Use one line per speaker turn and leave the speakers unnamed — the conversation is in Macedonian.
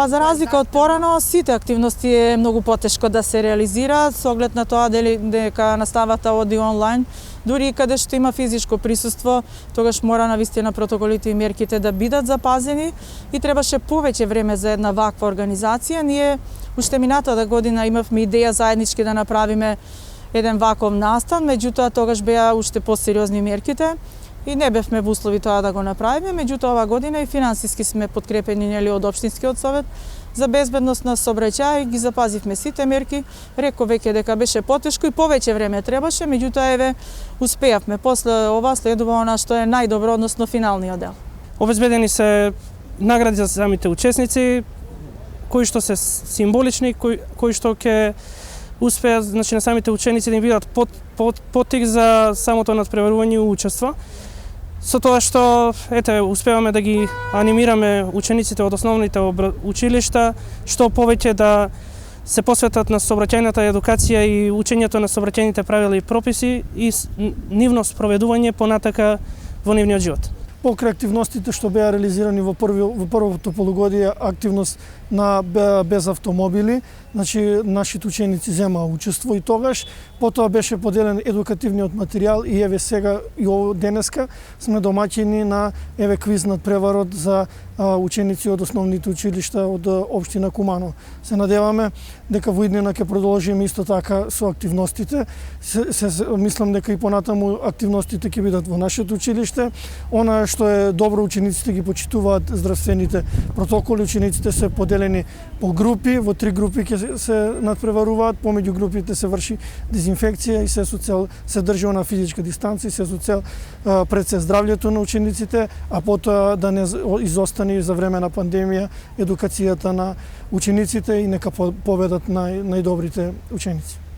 Па за разлика од порано, сите активности е многу потешко да се реализираат со оглед на тоа дека наставата оди онлайн. Дури и каде што има физичко присуство, тогаш мора навистина протоколите и мерките да бидат запазени и требаше повеќе време за една ваква организација. Ние уште минатата година имавме идеја заеднички да направиме еден ваков настан, меѓутоа тогаш беа уште посериозни мерките и не бевме во услови тоа да го направиме, меѓутоа ова година и финансиски сме подкрепени од општинскиот совет за безбедност на сообраќај, ги запазивме сите мерки. Реков веќе дека беше потешко и повеќе време требаше, меѓутоа еве успеавме. После ова следува она што е најдобро, односно финалниот дел.
Обезбедени се награди за самите учесници, кои што се символични, кои што ќе успеат, значи, на самите ученици да им бидат поттик за самото надпреварување и учество. Со тоа што успеваме да ги анимираме учениците од основните училишта, што повеќе да се посветат на сообраќајната едукација и учењето на сообраќајните правила и прописи и нивно спроведување понатака во нивниот живот.
Покрај активностите што беа реализирани во првото полугодие, активност на без автомобили, значи нашите ученици земаа учество и тогаш, потоа беше поделен едукативниот материјал и еве сега и денеска сме домаќини на квиз надпреварот за ученици од основните училишта од општина Куманово. Се надеваме дека во иднина ќе продолжиме исто така со активностите. Мислам дека и понатаму активностите ќе бидат во нашето училиште. Она што е добро, учениците ги почитуваат здравствените протоколи, учениците се поделени по групи, во 3 групи ќе се надпреваруваат, помеѓу групите се врши дезинфекција и се со цел се држи на физичка дистанца и се со цел пред се здравјето на учениците, а потоа да не изостане за време на пандемија едукацијата на учениците и нека победат најдобрите ученици.